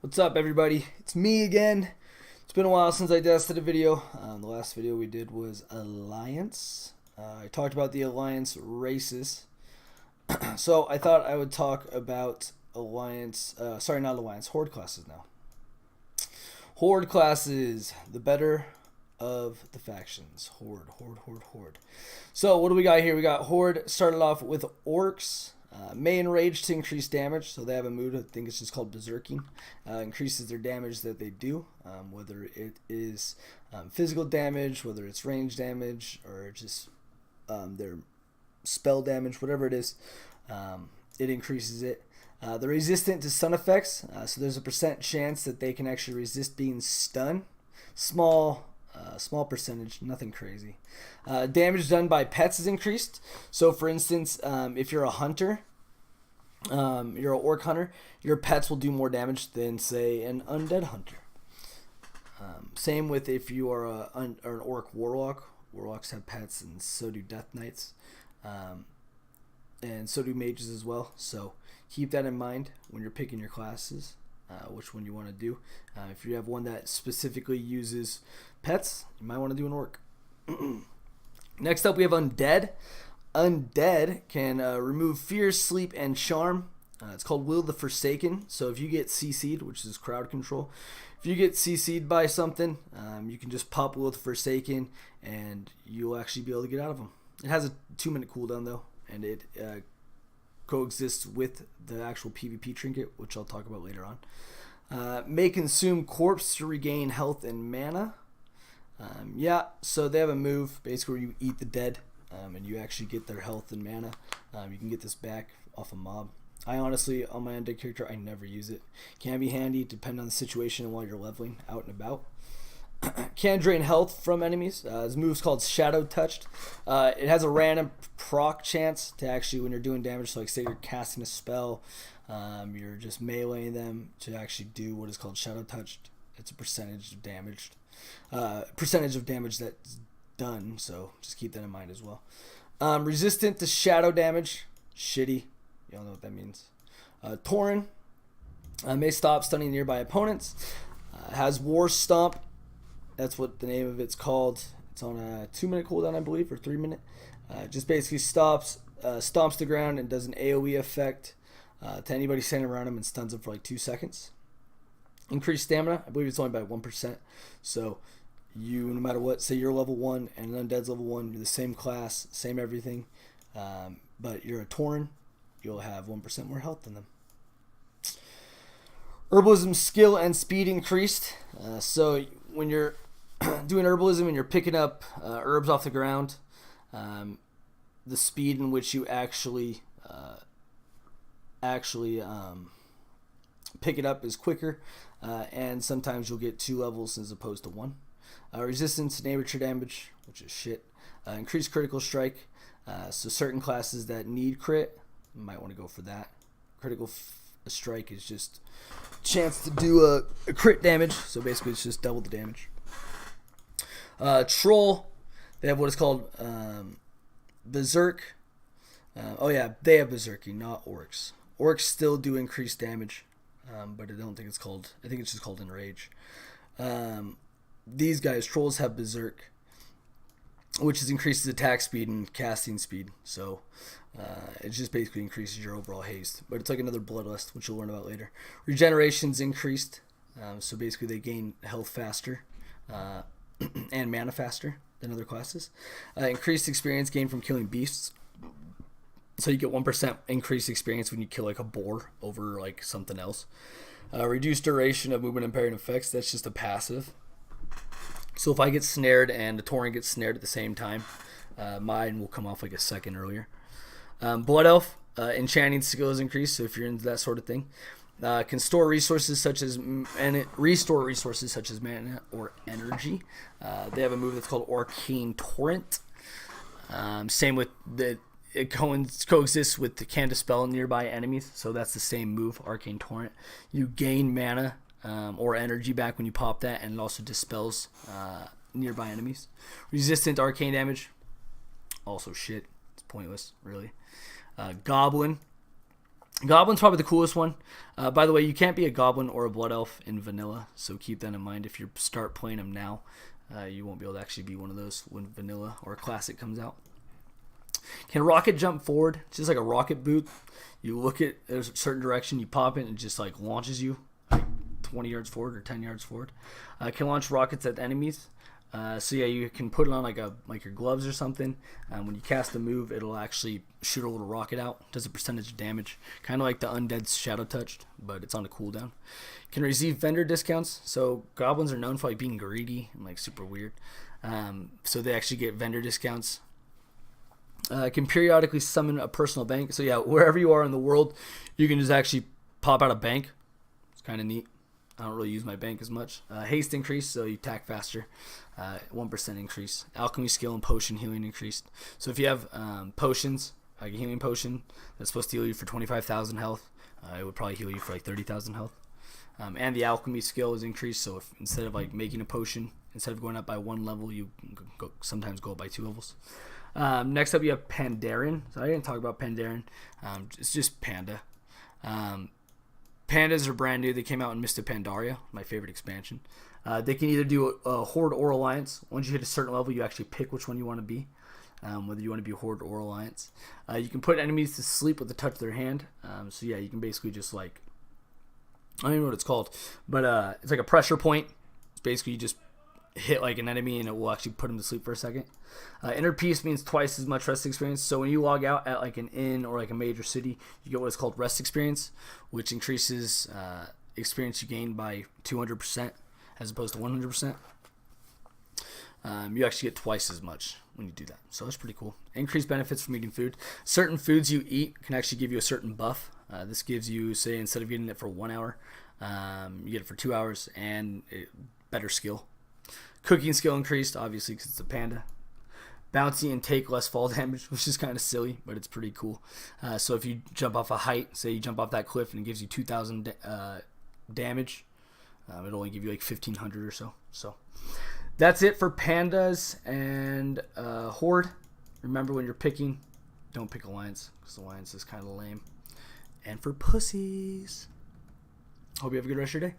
What's up, everybody? It's me again. It's been a while since I tested a video. The last video we did was Alliance. I talked about the Alliance races. So I thought I would talk about Alliance, sorry, not Alliance, Horde classes now. Horde classes, the better of the factions. Horde. So what do we got here? We got Horde started off with Orcs. May enrage to increase damage, so they have a mood, I think it's just called Berserking. Increases their damage that they do, whether it is physical damage, whether it's range damage, or just their spell damage, whatever it is, it increases it. They're resistant to stun effects, so there's a % chance that they can actually resist being stunned. Small percentage, nothing crazy. Damage done by pets is increased. So for instance, if you're a hunter, you're an orc hunter, your pets will do more damage than, say, an undead hunter. Same with if you are an orc warlock. Warlocks have pets, and so do death knights, and so do mages as well. So keep that in mind when you're picking your classes, which one you want to do. If you have one that specifically uses pets, you might want to do an orc. Next up, we have undead. Undead can remove fear, sleep, and charm. It's called Will the Forsaken. So if you get CC'd, which is crowd control, if you get CC'd by something, you can just pop Will the Forsaken, and you'll actually be able to get out of them. It has a 2-minute cooldown though, and it coexists with the actual PvP trinket, which I'll talk about later on. May consume corpse to regain health and mana. So they have a move basically where you eat the dead, and you actually get their health and mana. You can get this back off a mob. I honestly, on my undead character, I never use it. Can be handy depending on the situation and while you're leveling out and about. Can drain health from enemies. This move's called Shadow Touched. It has a random proc chance to actually, when you're doing damage, so like say you're casting a spell, you're just meleeing them to actually do what is called Shadow Touched. It's a percentage of damage that's done, so just keep that in mind as well. Resistant to shadow damage. Shitty. Y'all know what that means. Tauren may stop stunning nearby opponents. Has War Stomp. That's what the name of it's called. It's on a 2-minute cooldown, I believe, or 3-minute. Just basically stomps the ground and does an AoE effect to anybody standing around him and stuns him for like 2 seconds. Increased stamina, I believe it's only by 1%. So you, no matter what, say you're level 1 and an undead's level 1, you're the same class, same everything, but you're a Tauren, you'll have 1% more health than them. Herbalism skill and speed increased. So when you're doing herbalism and you're picking up herbs off the ground, the speed in which you actually pick it up is quicker, and sometimes you'll get 2 levels as opposed to 1. Resistance to nature damage, which is shit. Increased critical strike. So certain classes that need crit, you might want to go for that. Critical strike is just a chance to do a crit damage, so basically it's just double the damage. Troll, they have what is called Berserk. They have Berserking, not Orcs. Orcs still do increased damage, but I don't think it's called, I think it's just called Enrage. These guys, Trolls, have Berserk, which is increases attack speed and casting speed. So it just basically increases your overall haste. But it's like another Bloodlust, which you'll learn about later. Regeneration's increased. So basically they gain health faster and mana faster than other classes. Increased experience gained from killing beasts. So you get 1% increased experience when you kill like a boar over like something else. Reduced duration of movement and parrying effects. That's just a passive. So if I get snared and the Tauren gets snared at the same time, mine will come off like a second earlier. Blood Elf, enchanting skill is increased, so if you're into that sort of thing. Can store resources such as restore resources such as mana or energy. They have a move that's called Arcane Torrent. Same with it coexists with the can dispel nearby enemies, so that's the same move, Arcane Torrent. You gain mana or energy back when you pop that, and it also dispels nearby enemies. Resistant arcane damage, also shit. It's pointless, really. Goblin, Goblin's probably the coolest one. By the way, you can't be a goblin or a blood elf in vanilla, so keep that in mind. If you start playing them now, you won't be able to actually be one of those when vanilla or classic comes out. Can rocket jump forward? It's just like a rocket boot. You look at a certain direction, you pop it, and it just like launches you like 20 yards forward or 10 yards forward. Can launch rockets at enemies. So yeah, you can put it on like your gloves or something. When you cast a move, it'll actually shoot a little rocket out. Does a percentage of damage, kind of like the Undead's Shadow Touched, but it's on a cooldown. Can receive vendor discounts. So goblins are known for like being greedy and like super weird. So they actually get vendor discounts. Can periodically summon a personal bank. So yeah, wherever you are in the world, you can just actually pop out a bank. It's kind of neat. I don't really use my bank as much. Haste increase, so you attack faster. 1% increase. Alchemy skill and potion healing increased. So if you have potions, like a healing potion that's supposed to heal you for 25,000 health, it would probably heal you for like 30,000 health. And the alchemy skill is increased, so if instead of like making a potion, instead of going up by 1 level, you sometimes go up by 2 levels. Next up, you have Pandaren. So I didn't talk about Pandaren. It's just Panda. Pandas are brand new. They came out in Mist of Pandaria, my favorite expansion. They can either do a Horde or Alliance. Once you hit a certain level, you actually pick which one you want to be, whether you want to be Horde or Alliance. You can put enemies to sleep with the touch of their hand. So yeah, you can basically just like, I don't even know what it's called, but it's like a pressure point. It's basically you just hit like an enemy and it will actually put him to sleep for a second. Inner peace means twice as much rest experience. So when you log out at like an inn or like a major city, you get what is called rest experience, which increases experience you gain by 200% as opposed to 100%. You actually get twice as much when you do that. So that's pretty cool. Increased benefits from eating food. Certain foods you eat can actually give you a certain buff. This gives you, say, instead of getting it for 1 hour, you get it for 2 hours and better skill. Cooking skill increased, obviously, because it's a panda. Bouncy and take less fall damage, which is kind of silly, but it's pretty cool. So if you jump off a height, say you jump off that cliff and it gives you 2,000 damage, it'll only give you like 1,500 or so. So that's it for pandas and Horde. Remember, when you're picking, don't pick Alliance, because Alliance is kind of lame. And for pussies, hope you have a good rest of your day.